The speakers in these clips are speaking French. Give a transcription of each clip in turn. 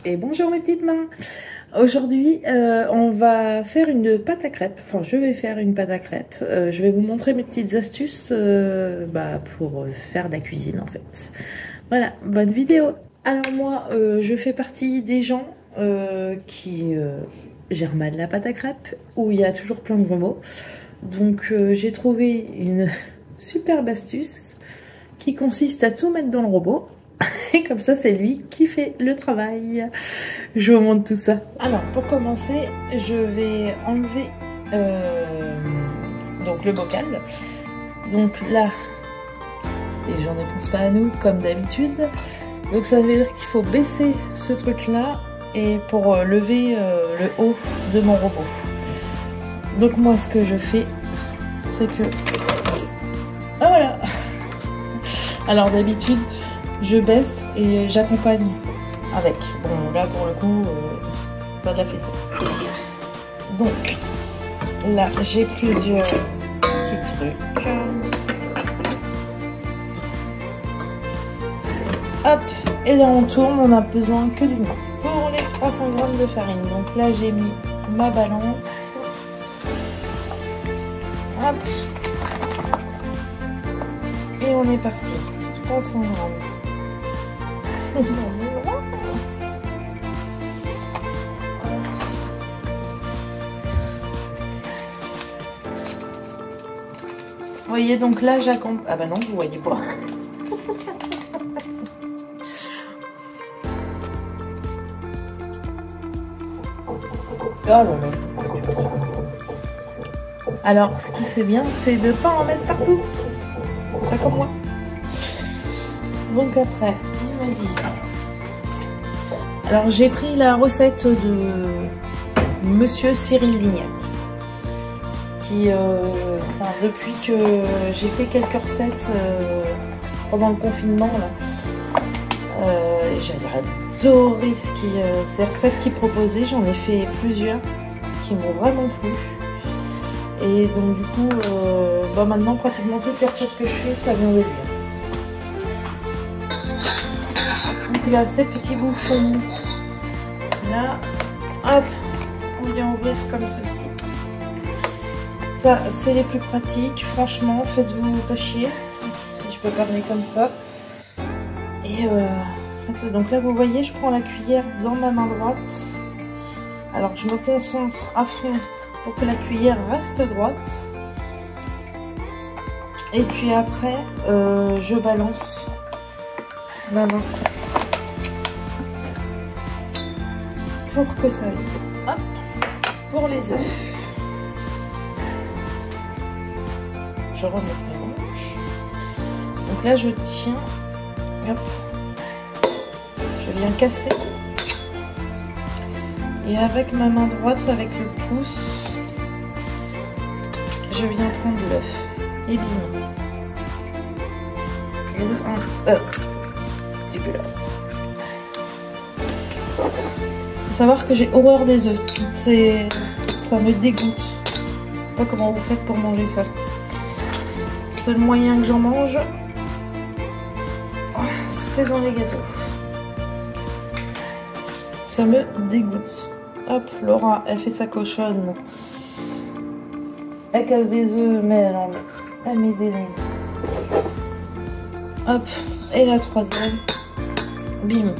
Et bonjour mes petites mains. Aujourd'hui on va faire une pâte à crêpes, enfin je vais faire une pâte à crêpes. Je vais vous montrer mes petites astuces pour faire de la cuisine en fait. Voilà, bonne vidéo. Alors moi je fais partie des gens qui gèrent mal la pâte à crêpes, où il y a toujours plein de gros mots. Donc j'ai trouvé une superbe astuce qui consiste à tout mettre dans le robot. Et comme ça, c'est lui qui fait le travail. Je vous montre tout ça. Alors, pour commencer, je vais enlever donc le bocal. Donc là, et j'en dépense pas à nous, comme d'habitude. Donc ça veut dire qu'il faut baisser ce truc-là et pour lever le haut de mon robot. Donc moi, ce que je fais, c'est que... Ah voilà. Alors d'habitude, je baisse et j'accompagne avec. Bon, là pour le coup, pas de la fessée. Donc, là j'ai plusieurs petits trucs. Hop, et là on tourne, on n'a besoin que d'une main. Pour les 300 g de farine, donc là j'ai mis ma balance. Hop. Et on est parti. 300 g. Vous voyez, donc là j'accompagne. Ah bah non, vous voyez pas. Alors, ce qui c'est bien, c'est de pas en mettre partout. Pas comme moi. Donc après, ils me disent. Alors j'ai pris la recette de Monsieur Cyril Lignac, qui, depuis que j'ai fait quelques recettes pendant le confinement là, j'ai adoré ces recettes qu'il proposait. J'en ai fait plusieurs qui m'ont vraiment plu. Et donc du coup, maintenant pratiquement toutes les recettes que je fais, ça vient de lui. Donc là, ces petits bouchons, là, hop, on vient ouvrir comme ceci. Ça, c'est les plus pratiques. Franchement, faites-vous pas chier, si je peux parler comme ça. Et faites-le. Donc là, vous voyez, je prends la cuillère dans ma main droite. Alors, je me concentre à fond pour que la cuillère reste droite. Et puis après, je balance ma main pour que ça vide. Hop, pour les œufs. Je remets mes manches. Donc là, je tiens. Hop. Je viens casser. Et avec ma main droite, avec le pouce, je viens prendre l'œuf. Et bim. Dégueulasse. Faut savoir que j'ai horreur des œufs. Ça me dégoûte. Je sais pas comment vous faites pour manger ça. Le seul moyen que j'en mange, c'est dans les gâteaux. Ça me dégoûte. Hop, Laura, elle fait sa cochonne. Elle casse des œufs, mais elle met des laines. Hop, et la troisième. Bim.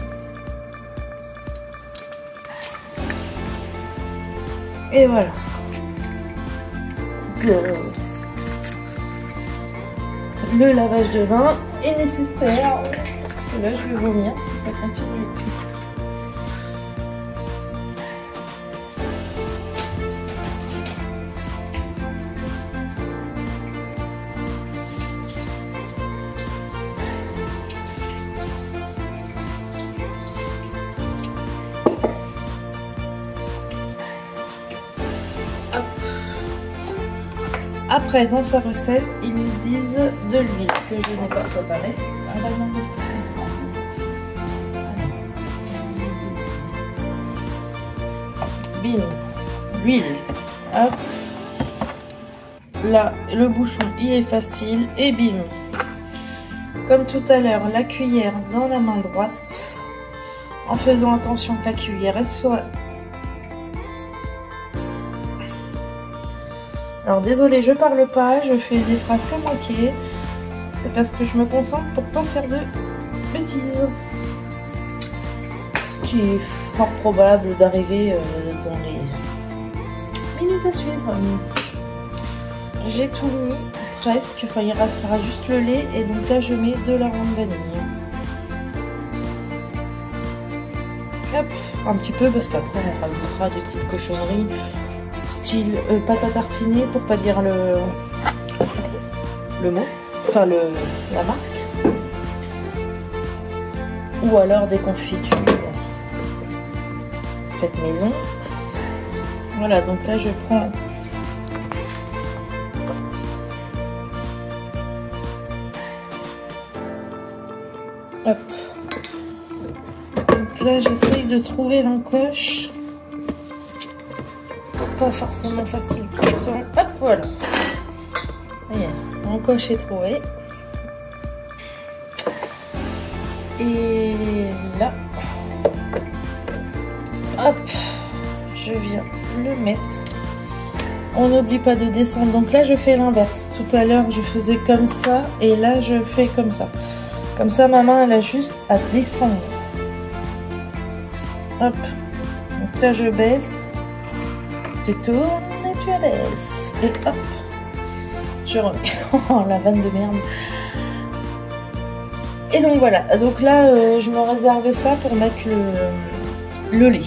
Et voilà. Le lavage de main est nécessaire. Parce que là, je vais vomir si ça continue. Après, dans sa recette, ils nous disent de l'huile que je n'ai pas préparée. Ah bah non, qu'est-ce que c'est? Bim, l'huile. Hop. Là, le bouchon, il est facile. Et bim. Comme tout à l'heure, la cuillère dans la main droite. en faisant attention que la cuillère elle soit... Alors désolé, je parle pas, je fais des phrases qu'à moitié. C'est parce que je me concentre pour pas faire de bêtises. Ce qui est fort probable d'arriver dans les minutes à suivre. J'ai tout mis, presque. Enfin, il restera juste le lait. Et donc là, je mets de l'arôme vanille. Hop, un petit peu, parce qu'après, on rajoutera des petites cochonneries. Style pâte à tartiner, pour pas dire le mot. Enfin, la marque. Ou alors des confitures faites maison. Voilà, donc là, je prends... Hop. Donc là, j'essaye de trouver l'encoche. Pas forcément facile tout le temps. Hop, voilà. L'encoche est trouvée. Et là, hop, je viens le mettre. On n'oublie pas de descendre. Donc là, je fais l'inverse. Tout à l'heure, je faisais comme ça. Et là, je fais comme ça. Comme ça, ma main, elle a juste à descendre. Hop. Donc là, je baisse. Tu tournes et tu abaisses. Et hop. Je remets. Oh, la vanne de merde. Et donc voilà. Donc là, je me réserve ça pour mettre le lait.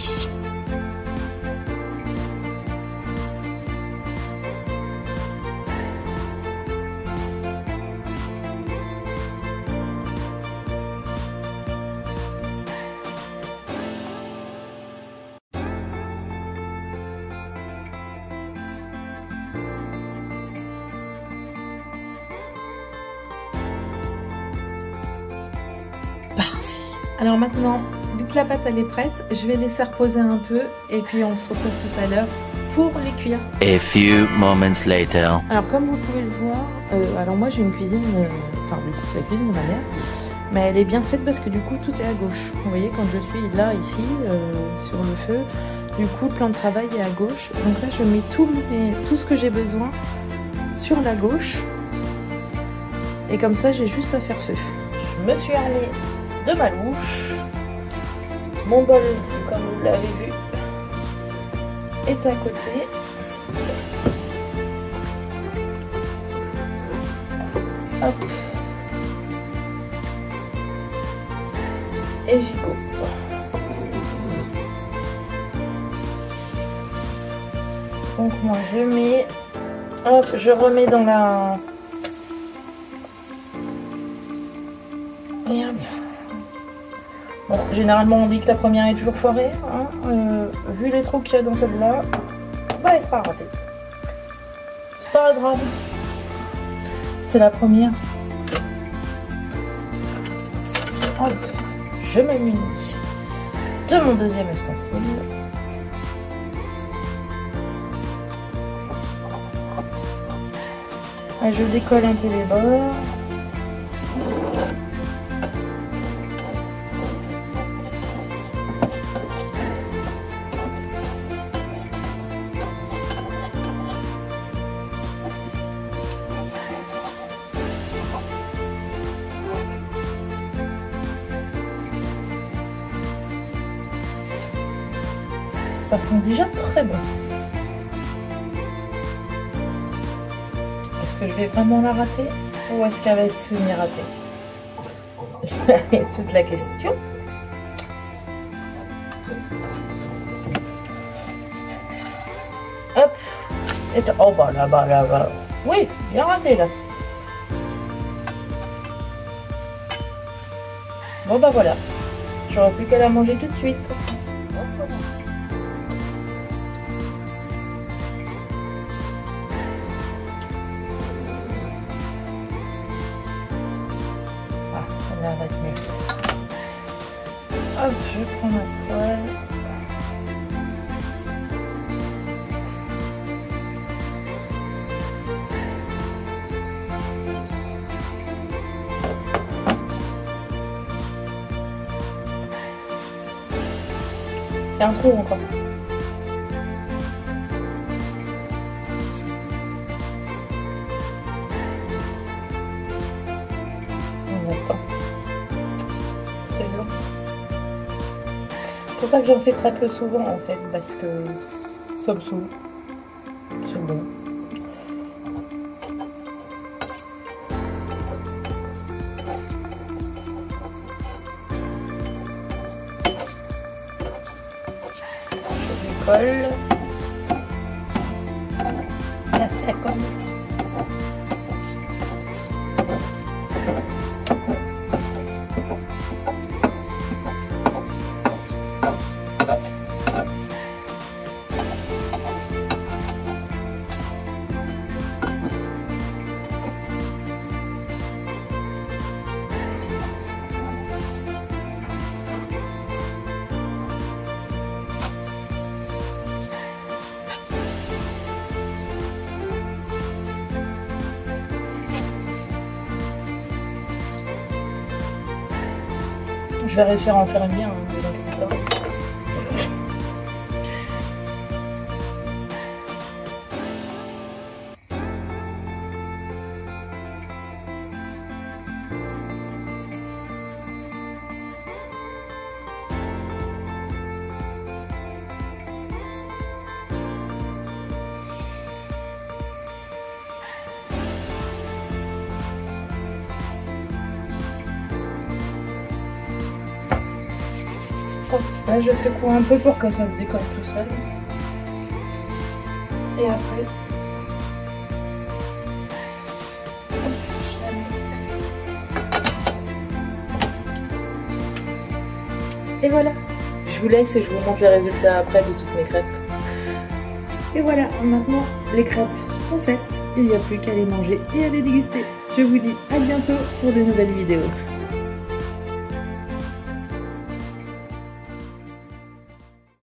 Alors maintenant, vu que la pâte elle est prête, je vais laisser reposer un peu et puis on se retrouve tout à l'heure pour les cuire. A few moments later. Alors comme vous pouvez le voir, alors moi j'ai une cuisine, enfin du coup c'est la cuisine de ma mère, mais elle est bien faite parce que du coup tout est à gauche. Vous voyez quand je suis là ici sur le feu, du coup le plan de travail est à gauche. Donc là je mets tout ce que j'ai besoin sur la gauche et comme ça j'ai juste à faire feu. Je me suis armée de ma louche. Mon bol, comme vous l'avez vu, est à côté. Hop. Et j'y go. Donc moi je mets, hop, je remets dans la... Et hop. Bon, généralement on dit que la première est toujours foirée, hein. Vu les trous qu'il y a dans celle-là, bah elle sera ratée. C'est pas grave. C'est la première. Hop, je m'émunis de mon deuxième ustensile. Et je décolle un peu les bords. Ça sent déjà très bon. Est-ce que je vais vraiment la rater ou est-ce qu'elle va être semi-ratée? C'est toute la question. Hop. Et oh bah là. Oui, bien raté là. Bon bah voilà. J'aurai plus qu'à la manger tout de suite. Hop, je prends ma poêle. Il y a un trou encore. On attend. C'est long. C'est pour ça que j'en fais très peu souvent en fait, parce que ça me saoule. C'est bon. Je décolle. Et après elle colle. Je vais réussir à en faire une bien, hein, vous inquiétez pas. Là je secoue un peu pour que ça se décolle tout seul. Et après, et voilà. Je vous laisse et je vous montre les résultats après de toutes mes crêpes. Et voilà, maintenant les crêpes sont faites. Il n'y a plus qu'à les manger et à les déguster. Je vous dis à bientôt pour de nouvelles vidéos.